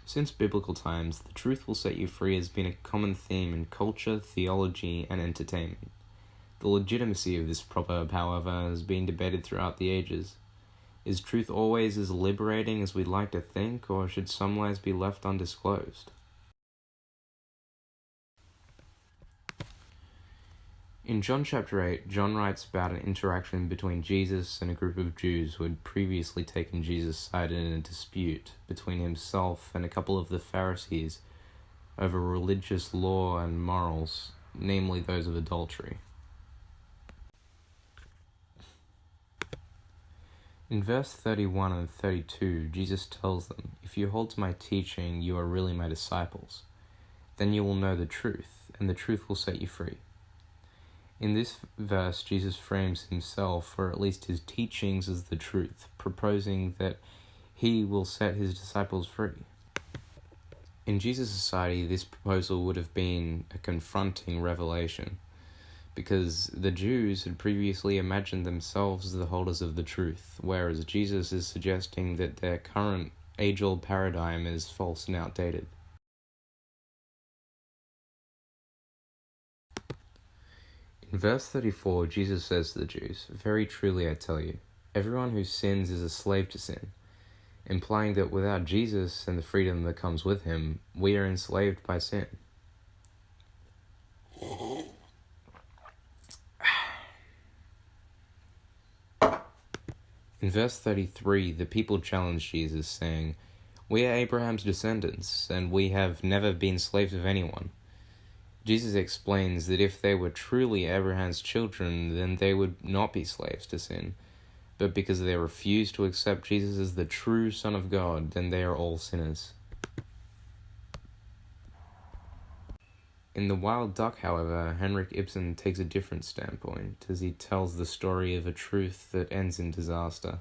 Since biblical times, the truth will set you free has been a common theme in culture, theology, and entertainment. The legitimacy of this proverb, however, has been debated throughout the ages. Is truth always as liberating as we'd like to think, or should some lies be left undisclosed? In John chapter 8, John writes about an interaction between Jesus and a group of Jews who had previously taken Jesus' side in a dispute between himself and a couple of the Pharisees over religious law and morals, namely those of adultery. In verse 31 and 32, Jesus tells them, "If you hold to my teaching, you are really my disciples. Then you will know the truth, and the truth will set you free." In this verse, Jesus frames himself, or at least his teachings, as the truth, proposing that he will set his disciples free. In Jesus' society, this proposal would have been a confronting revelation, because the Jews had previously imagined themselves as the holders of the truth, whereas Jesus is suggesting that their current age-old paradigm is false and outdated. In verse 34, Jesus says to the Jews, "Very truly I tell you, everyone who sins is a slave to sin," implying that without Jesus and the freedom that comes with him, we are enslaved by sin. In verse 33, the people challenge Jesus, saying, "We are Abraham's descendants, and we have never been slaves of anyone." Jesus explains that if they were truly Abraham's children, then they would not be slaves to sin, but because they refuse to accept Jesus as the true Son of God, then they are all sinners. In The Wild Duck, however, Henrik Ibsen takes a different standpoint, as he tells the story of a truth that ends in disaster.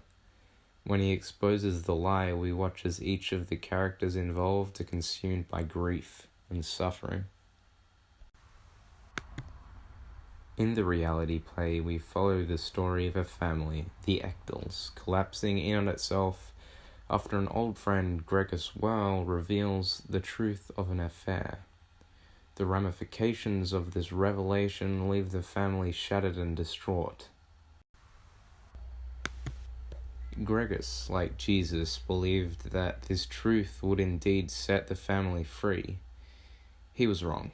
When he exposes the lie, we watch as each of the characters involved are consumed by grief and suffering. In the reality play, we follow the story of a family, the Echdals, collapsing in on itself after an old friend, Gregis Well, reveals the truth of an affair. The ramifications of this revelation leave the family shattered and distraught. Gregis, like Jesus, believed that this truth would indeed set the family free. He was wrong.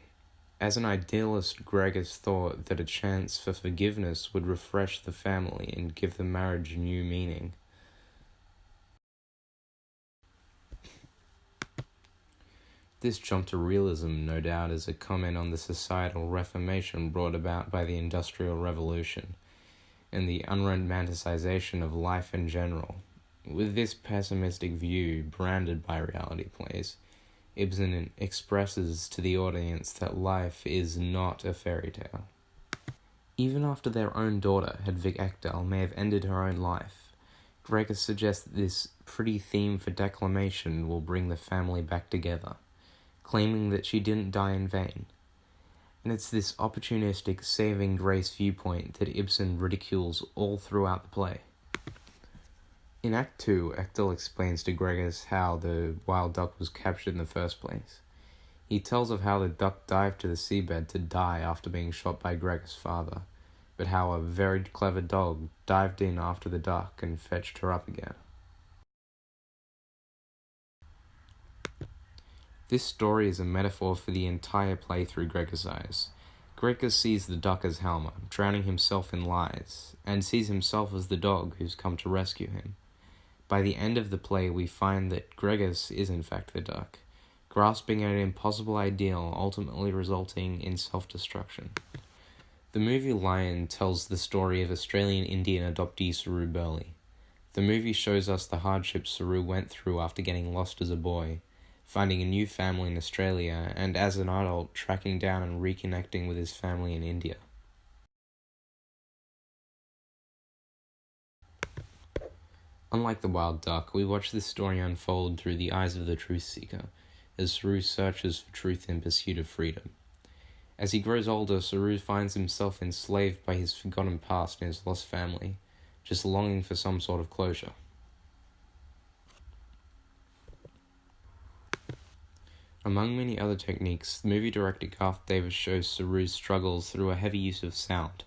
As an idealist, Gregis thought that a chance for forgiveness would refresh the family and give the marriage new meaning. This jump to realism, no doubt, is a comment on the societal reformation brought about by the Industrial Revolution and the unromanticization of life in general. With this pessimistic view branded by reality plays, Ibsen expresses to the audience that life is not a fairy tale. Even after their own daughter, Hedvig Ekdal, may have ended her own life, Gregis suggests that this pretty theme for declamation will bring the family back together, claiming that she didn't die in vain. And it's this opportunistic saving grace viewpoint that Ibsen ridicules all throughout the play. In Act 2, Ekdal explains to Gregis how the wild duck was captured in the first place. He tells of how the duck dived to the seabed to die after being shot by Gregis' father, but how a very clever dog dived in after the duck and fetched her up again. This story is a metaphor for the entire play through Gregis' eyes. Gregis sees the duck as Helmer, drowning himself in lies, and sees himself as the dog who's come to rescue him. By the end of the play, we find that Gregis is in fact the duck, grasping at an impossible ideal, ultimately resulting in self-destruction. The movie Lion tells the story of Australian Indian adoptee Saru Burley. The movie shows us the hardships Saru went through after getting lost as a boy, finding a new family in Australia, and as an adult, tracking down and reconnecting with his family in India. Unlike the wild duck, we watch this story unfold through the eyes of the truth seeker, as Saru searches for truth in pursuit of freedom. As he grows older, Saru finds himself enslaved by his forgotten past and his lost family, just longing for some sort of closure. Among many other techniques, the movie director Garth Davis shows Saru's struggles through a heavy use of sound,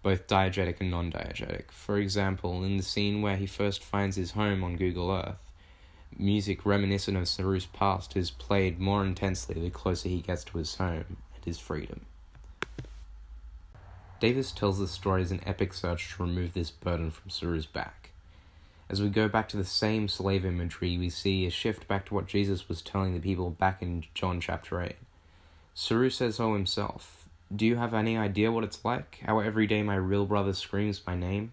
both diegetic and non-diegetic. For example, in the scene where he first finds his home on Google Earth, music reminiscent of Saru's past is played more intensely the closer he gets to his home and his freedom. Davis tells the story as an epic search to remove this burden from Saru's back. As we go back to the same slave imagery, we see a shift back to what Jesus was telling the people back in John chapter 8. Saru says so himself. Do you have any idea what it's like? How every day my real brother screams my name?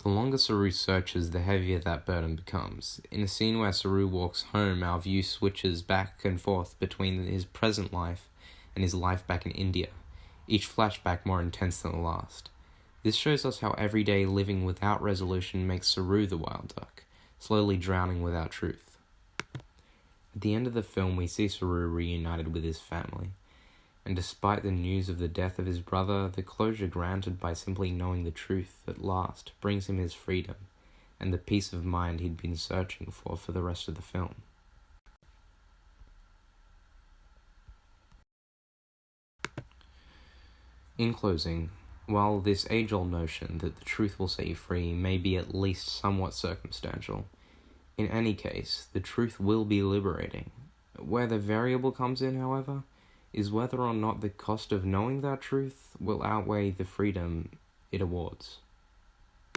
The longer Saru searches, the heavier that burden becomes. In a scene where Saru walks home, our view switches back and forth between his present life and his life back in India, each flashback more intense than the last. This shows us how everyday living without resolution makes Saru the wild duck, slowly drowning without truth. At the end of the film, we see Saru reunited with his family, and despite the news of the death of his brother, the closure granted by simply knowing the truth at last brings him his freedom and the peace of mind he'd been searching for the rest of the film. In closing, while this age-old notion that the truth will set you free may be at least somewhat circumstantial, in any case, the truth will be liberating. Where the variable comes in, however, is whether or not the cost of knowing that truth will outweigh the freedom it awards.